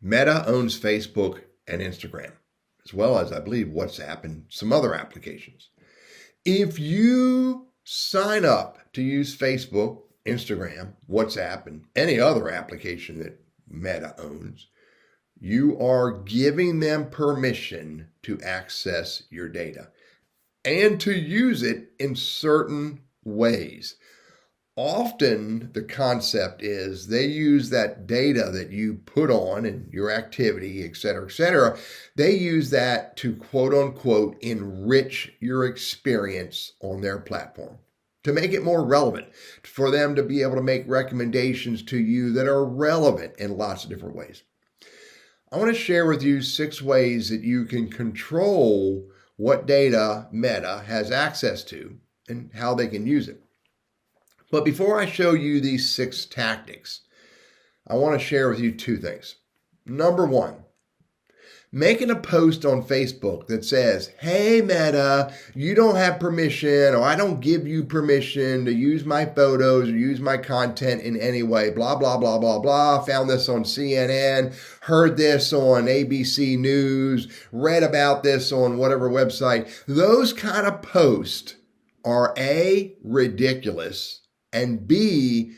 Meta owns Facebook and Instagram, as well as, I believe, WhatsApp and some other applications. If you sign up to use Facebook, Instagram, WhatsApp, and any other application that Meta owns, you are giving them permission to access your data and to use it in certain ways. Often the concept is they use that data that you put on and your activity, et cetera, they use that to quote unquote enrich your experience on their platform, to make it more relevant, for them to be able to make recommendations to you that are relevant in lots of different ways. I want to share with you 6 ways that you can control what data Meta has access to and how they can use it. But before I show you these 6 tactics, I want to share with you 2 things. Number 1, making a post on Facebook that says, hey Meta, you don't have permission, or I don't give you permission to use my photos or use my content in any way, blah, blah, blah, blah, blah. Found this on CNN, heard this on ABC News, read about this on whatever website. Those kind of posts are A, ridiculous, and B,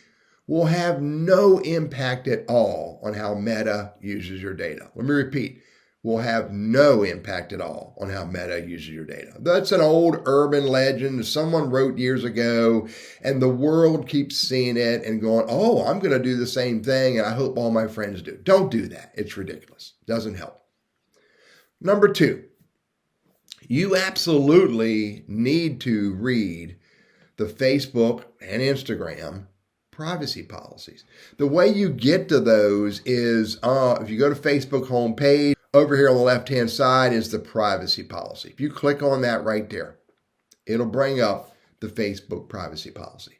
will have no impact at all on how Meta uses your data. Let me repeat, will have no impact at all on how Meta uses your data. That's an old urban legend someone wrote years ago, and the world keeps seeing it and going, oh, I'm going to do the same thing, and I hope all my friends do. Don't do that. It's ridiculous. Doesn't help. Number 2, you absolutely need to read the Facebook and Instagram privacy policies. The way you get to those is if you go to Facebook homepage, over here on the left-hand side is the privacy policy. If you click on that right there, it'll bring up the Facebook privacy policy.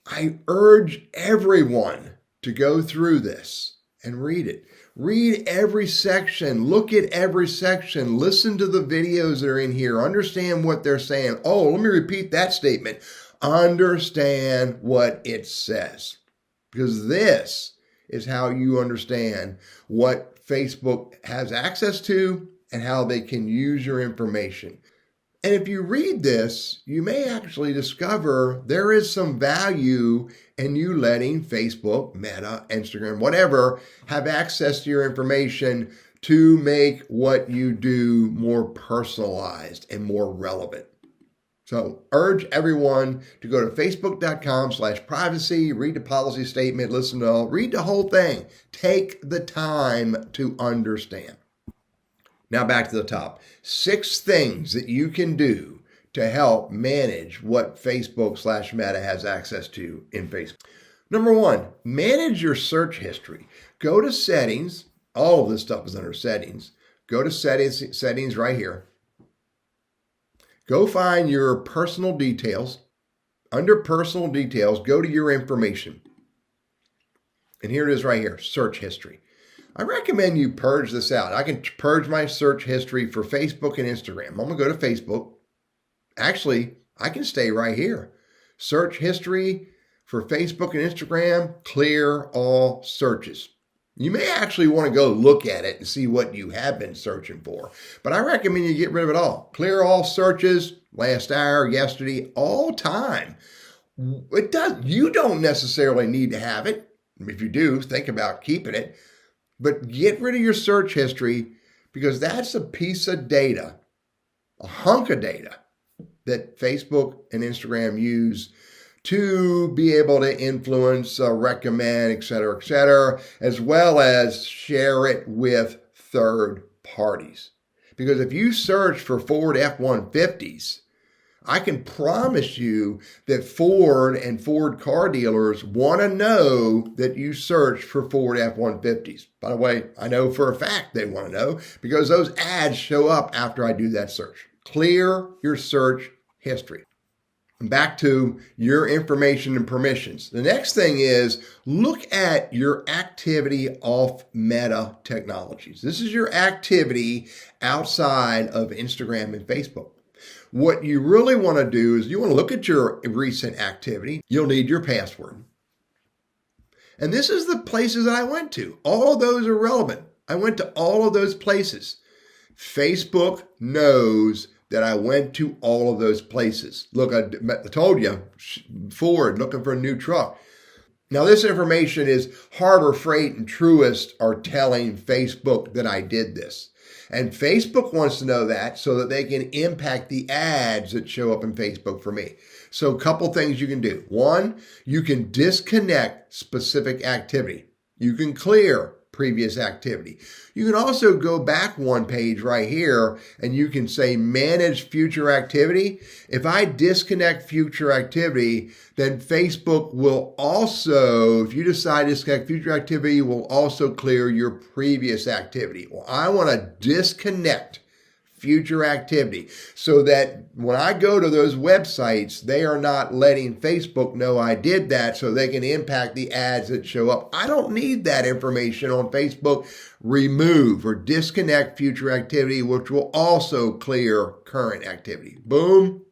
I urge everyone to go through this and read it. Read every section, look at every section, listen to the videos that are in here, understand what they're saying. Oh, let me repeat that statement. Understand what it says, because this is how you understand what Facebook has access to and how they can use your information. And if you read this, you may actually discover there is some value in you letting Facebook, Meta, Instagram, whatever, have access to your information to make what you do more personalized and more relevant. So urge everyone to go to facebook.com/privacy, read the policy statement, listen to all, read the whole thing. Take the time to understand. Now back to the top. 6 things that you can do to help manage what Facebook/Meta has access to in Facebook. Number 1, manage your search history. Go to settings. All of this stuff is under settings. Go to settings right here. Go find your personal details. Under personal details, go to your information. And here it is right here, search history. I recommend you purge this out. I can purge my search history for Facebook and Instagram. I'm going to go to Facebook. Actually, I can stay right here. Search history for Facebook and Instagram, clear all searches. You may actually want to go look at it and see what you have been searching for, but I recommend you get rid of it all. Clear all searches, last hour, yesterday, all time. You don't necessarily need to have it. If you do, think about keeping it, but get rid of your search history, because that's a piece of data, a hunk of data that Facebook and Instagram use to be able to influence, recommend, et cetera, as well as share it with third parties. Because if you search for Ford F-150s, I can promise you that Ford and Ford car dealers want to know that you search for Ford F-150s. By the way, I know for a fact they want to know, because those ads show up after I do that search. Clear your search history. Back to your information and permissions. The next thing is look at your activity off Meta technologies. This is your activity outside of Instagram and Facebook. What you really want to do is you want to look at your recent activity. You'll need your password. And this is the places that I went to. All of those are relevant. I went to all of those places. Facebook knows that I went to all of those places. Look, I told you, Ford looking for a new truck. Now, this information is Harbor Freight and Truist are telling Facebook that I did this. And Facebook wants to know that so that they can impact the ads that show up in Facebook for me. So a couple things you can do. One, you can disconnect specific activity. You can clear previous activity. You can also go back one page right here and you can say manage future activity. If I disconnect future activity, then Facebook will also, if you decide to disconnect future activity, will also clear your previous activity. Well, I want to disconnect future activity so that when I go to those websites, they are not letting Facebook know I did that so they can impact the ads that show up. I don't need that information on Facebook. Remove or disconnect future activity, which will also clear current activity. Boom.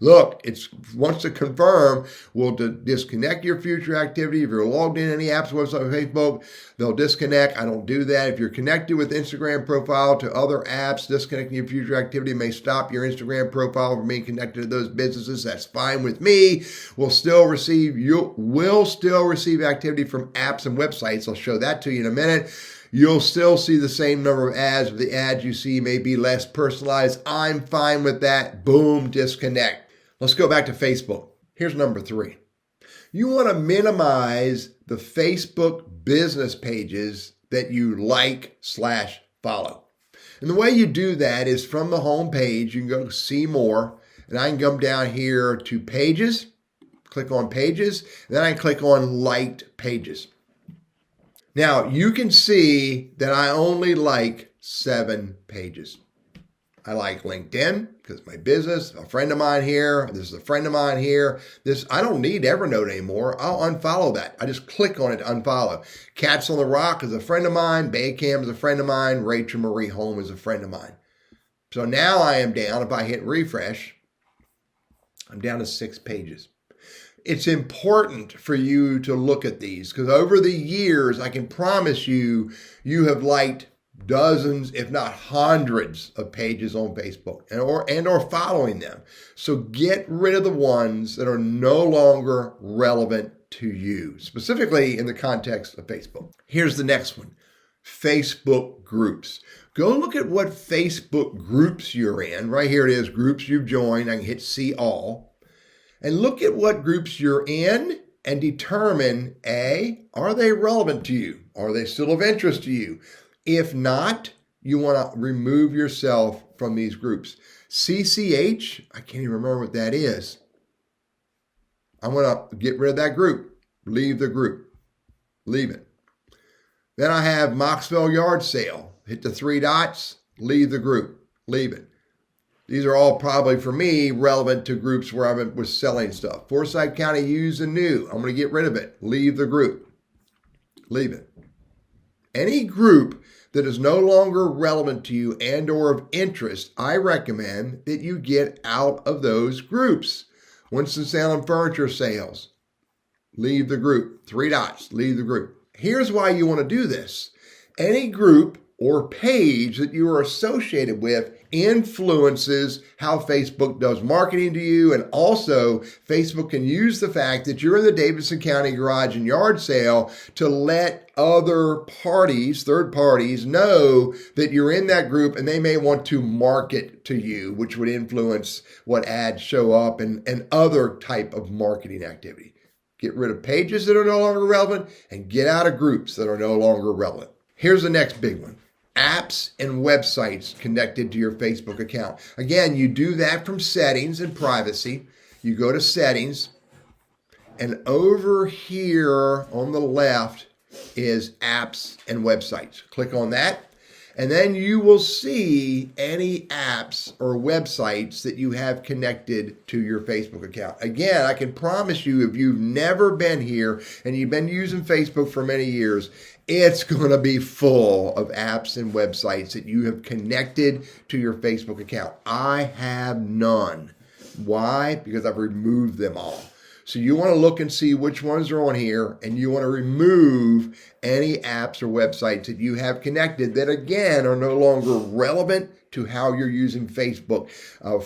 Look, it wants to confirm, will disconnect your future activity. If you're logged in any apps, website, or Facebook, they'll disconnect. I don't do that. If you're connected with Instagram profile to other apps, disconnecting your future activity may stop your Instagram profile from being connected to those businesses. That's fine with me. You will still receive activity from apps and websites. I'll show that to you in a minute. You'll still see the same number of ads, but the ads you see may be less personalized. I'm fine with that. Boom, disconnect. Let's go back to Facebook. Here's number 3. You want to minimize the Facebook business pages that you like/follow. And the way you do that is from the home page, you can go see more, and I can come down here to pages, click on pages, and then I click on liked pages. Now, you can see that I only like 7 pages. I like LinkedIn because it's my business. A friend of mine here. This is a friend of mine here. I don't need Evernote anymore. I'll unfollow that. I just click on it to unfollow. Cats on the Rock is a friend of mine. Baycam is a friend of mine. Rachel Marie Holm is a friend of mine. So now I am down, if I hit refresh, I'm down to 6 pages. It's important for you to look at these because over the years, I can promise you, you have liked dozens, if not hundreds of pages on Facebook and or following them. So get rid of the ones that are no longer relevant to you, specifically in the context of Facebook. Here's the next one, Facebook groups. Go look at what Facebook groups you're in. Right here it is, groups you've joined. I can hit see all. And look at what groups you're in and determine, A, are they relevant to you? Are they still of interest to you? If not, you want to remove yourself from these groups. CCH, I can't even remember what that is. I want to get rid of that group. Leave the group. Leave it. Then I have Moxville Yard Sale. Hit the 3 dots. Leave the group. Leave it. These are all probably, for me, relevant to groups where I was selling stuff. Forsyth County Used and New. I'm going to get rid of it. Leave the group. Leave it. Any group that is no longer relevant to you and or of interest, I recommend that you get out of those groups. Winston-Salem Furniture Sales. Leave the group. 3 dots. Leave the group. Here's why you want to do this. Any group or page that you are associated with influences how Facebook does marketing to you. And also, Facebook can use the fact that you're in the Davidson County Garage and Yard Sale to let other parties, third parties, know that you're in that group and they may want to market to you, which would influence what ads show up and other type of marketing activity. Get rid of pages that are no longer relevant and get out of groups that are no longer relevant. Here's the next big one. Apps and websites connected to your Facebook account. Again, you do that from settings and privacy. You go to settings, and over here on the left is apps and websites. Click on that, and then you will see any apps or websites that you have connected to your Facebook account. Again, I can promise you, if you've never been here and you've been using Facebook for many years, it's going to be full of apps and websites that you have connected to your Facebook account. I have none. Why? Because I've removed them all. So you want to look and see which ones are on here, and you want to remove any apps or websites that you have connected that, again, are no longer relevant to how you're using Facebook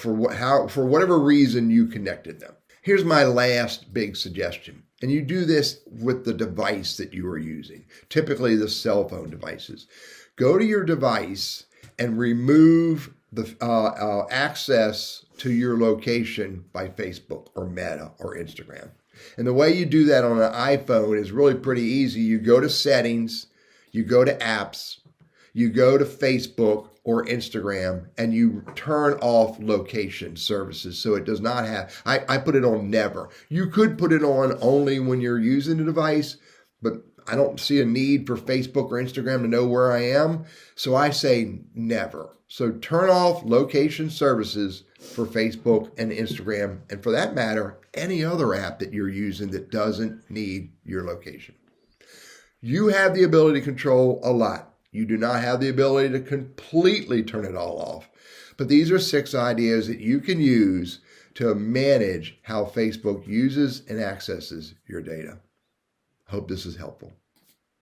for whatever reason you connected them. Here's my last big suggestion. And you do this with the device that you are using, typically the cell phone devices. Go to your device and remove the access to your location by Facebook or Meta or Instagram. And the way you do that on an iPhone is really pretty easy. You go to settings, you go to apps, you go to Facebook or Instagram, and you turn off location services so it does not have, I put it on never. You could put it on only when you're using the device, but I don't see a need for Facebook or Instagram to know where I am. So I say never. So turn off location services for Facebook and Instagram, and for that matter, any other app that you're using that doesn't need your location. You have the ability to control a lot. You do not have the ability to completely turn it all off. But these are 6 ideas that you can use to manage how Facebook uses and accesses your data. Hope this is helpful.